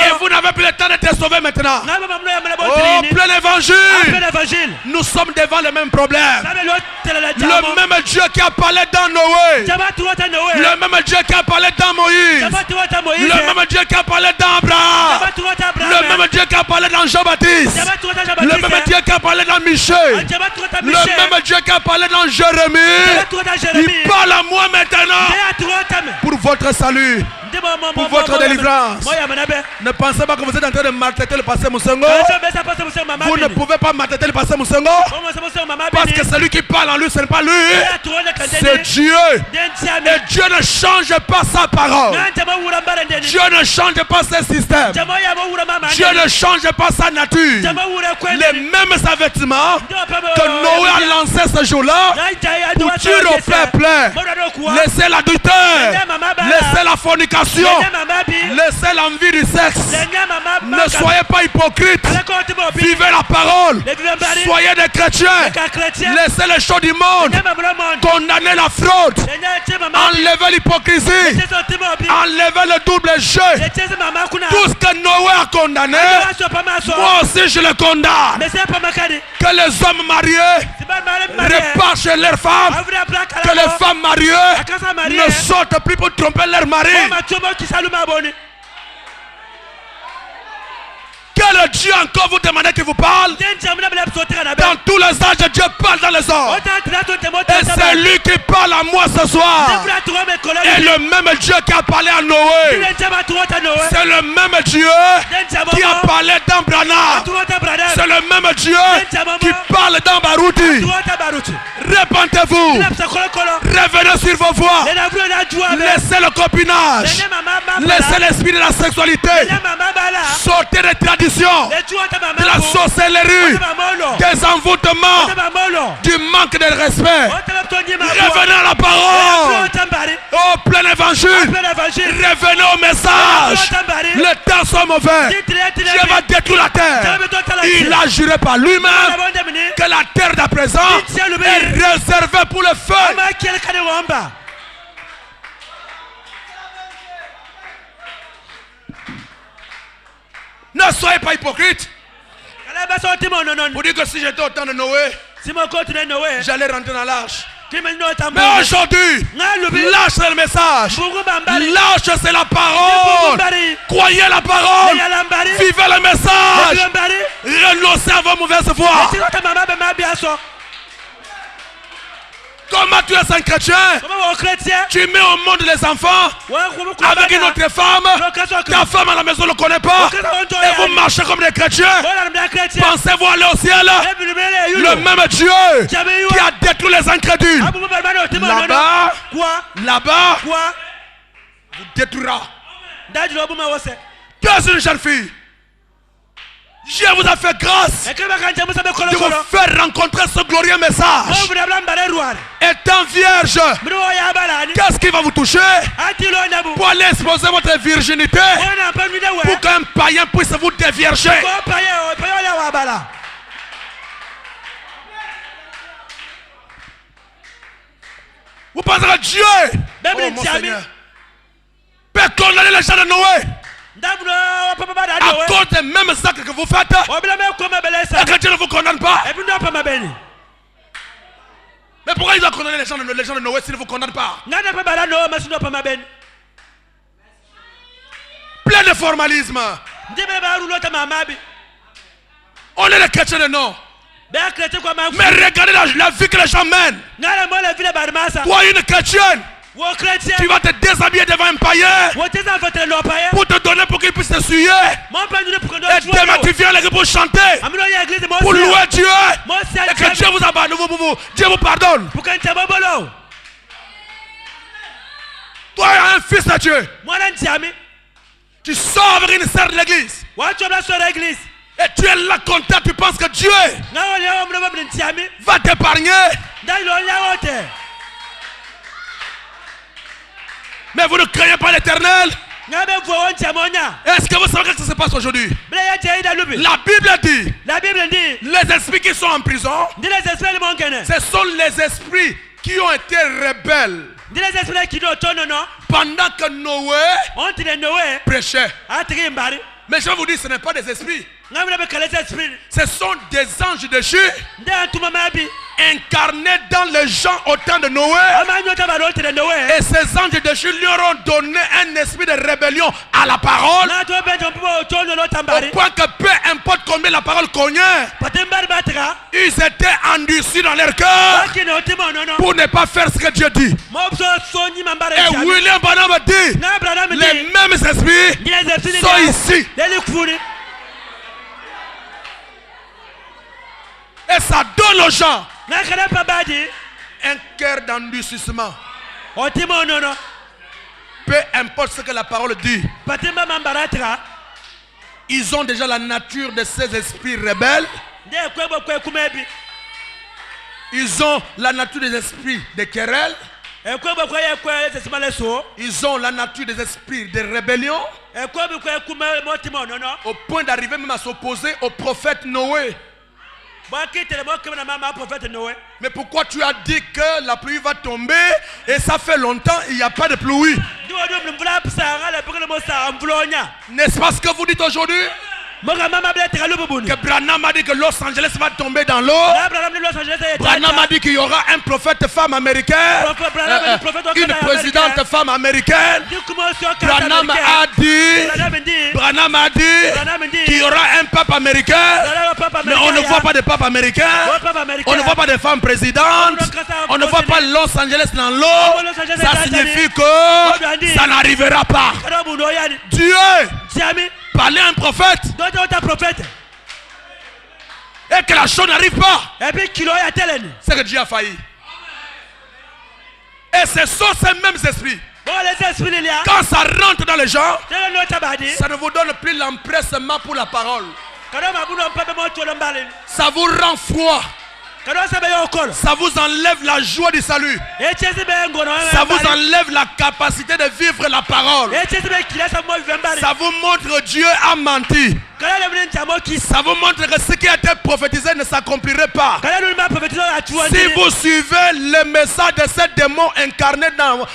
Et vous n'avez plus le temps d'être sauvé maintenant. Oh, plein évangile. Nous sommes devant le même problème. Le même Dieu qui a parlé dans Noé. Le même Dieu qui a parlé dans Moïse. Le même Dieu qui a parlé dans Abraham. Le même Dieu qui a parlé dans Jean-Baptiste. Le même Dieu qui a parlé dans Michel. Le même Dieu qui a parlé dans Jérémie. Il parle à moi maintenant pour votre salut, pour votre délivrance. Ne pensez pas que vous êtes en train de maltraiter le pasteur Moussengo. Vous ne pouvez pas maltraiter le pasteur Moussengo, parce que celui qui parle en lui, ce n'est pas lui, c'est Dieu. Et Dieu ne change pas sa parole. Dieu ne change pas ses systèmes. Dieu ne change pas sa nature. Les mêmes vêtements que Noé a lancé ce jour-là pour dire au peuple: laissez l'adultère, laissez la fornication, laissez l'envie du sexe. Ne soyez pas hypocrites. Vivez la parole. Soyez des chrétiens. Laissez les choses du monde. Condamnez la fraude. Enlevez l'hypocrisie. Enlevez le double jeu. Tout ce que Noé a condamné, moi aussi je le condamne. Que les hommes mariés repartent chez leurs femmes. Que les femmes mariées ne sortent plus pour tromper leur mari. Quel Dieu encore vous demandez qu'il vous parle? Dans tous les âges, Dieu parle dans les hommes. Et c'est lui qui parle à moi ce soir. Et le même Dieu qui a parlé à Noé, c'est le même Dieu qui a parlé dans Brana. C'est le même Dieu qui parle dans Barouti. Répentez-vous. Revenez sur vos voies. Laissez le copinage. Laissez l'esprit de la sexualité. Sortez des traditions, de la sorcellerie, des envoûtements, du manque de respect. Revenez à la parole. Au plein évangile. Revenez au message. Les temps sont mauvais. Dieu va détruire la terre. Il a juré par lui-même que la terre d'à présent est réservée pour le feu. Ne soyez pas hypocrite. Vous dites que si j'étais au temps de Noé, j'allais rentrer dans l'arche. Mais aujourd'hui, l'arche c'est le message. L'arche c'est la parole. Croyez la parole. Vivez le message. Renoncez à vos mauvaises voies. Comment tu es un chrétien? Tu mets au monde les enfants avec une autre femme. Ta femme à la maison ne le connaît pas. Et vous marchez comme des chrétiens. Pensez-vous aller au ciel? Le même Dieu qui a détruit les incrédules, là-bas, vous détruira. Tu es une jeune fille. Dieu vous a fait grâce de vous faire rencontrer ce glorieux message. Étant vierge, qu'est-ce qui va vous toucher pour aller exposer votre virginité pour qu'un païen puisse vous dévierger? Vous pensez que Dieu, mon Seigneur, peut condamner les gens de Noé à cause des mêmes actes que vous faites, et que Dieu ne vous condamne pas? Mais pourquoi il doit condamner les gens de Noé s'il ne vous condamne pas? Plein de formalisme. On est les chrétiens de non. Mais regardez la vie que les gens mènent. Toi, une chrétienne, tu vas te déshabiller devant un païen pour te donner pour qu'il puisse te suyer. Et demain tu viens à l'église pour chanter, pour louer Dieu. Et que Dieu vous abandonne, Dieu vous pardonne. Toi un fils de Dieu, tu sors avec une sœur de l'église. Et tu es là content, tu penses que Dieu va t'épargner. Mais vous ne craignez pas l'Éternel. Est-ce que vous savez ce qui se passe aujourd'hui? La Bible dit, les esprits qui sont en prison, ce sont les esprits qui ont été rebelles pendant que Noé prêchait. Mais je vais vous dire, ce n'est pas des esprits. Ce sont des anges déchus incarnés dans les gens au temps de Noé. Et ces anges déchus lui auront donné un esprit de rébellion à la parole. Au point que peu importe combien la parole connaît, ils étaient endurcis dans leur cœur pour ne pas faire ce que Dieu dit. Et William Branham dit, les mêmes esprits sont ici. Et ça donne aux gens un cœur d'endurcissement. Peu importe ce que la parole dit, ils ont déjà la nature de ces esprits rebelles. Ils ont la nature des esprits de querelle. Ils ont la nature des esprits de rébellion. Au point d'arriver même à s'opposer au prophète Noé. Mais pourquoi tu as dit que la pluie va tomber et ça fait longtemps il n'y a pas de pluie? N'est-ce pas ce que vous dites aujourd'hui? Que Branham a dit que Los Angeles va tomber dans l'eau. Branham a dit qu'il y aura un prophète femme américaine, une présidente femme américaine. Branham a dit qu'il y aura un pape américain. Mais on ne voit pas de pape américain. On ne voit pas de femme présidente. On ne voit pas Los Angeles dans l'eau. Ça signifie que ça n'arrivera pas. Dieu parler à un prophète et que la chose n'arrive pas, c'est que Dieu a failli. Et ce sont ces mêmes esprits. Quand ça rentre dans les gens, ça ne vous donne plus l'empressement pour la parole. Ça vous rend froid. Ça vous enlève la joie du salut. Ça vous enlève la capacité de vivre la parole. Ça vous montre que Dieu a menti. Ça vous montre que ce qui a été prophétisé ne s'accomplirait pas. Si vous suivez le message de ces démons incarnés dans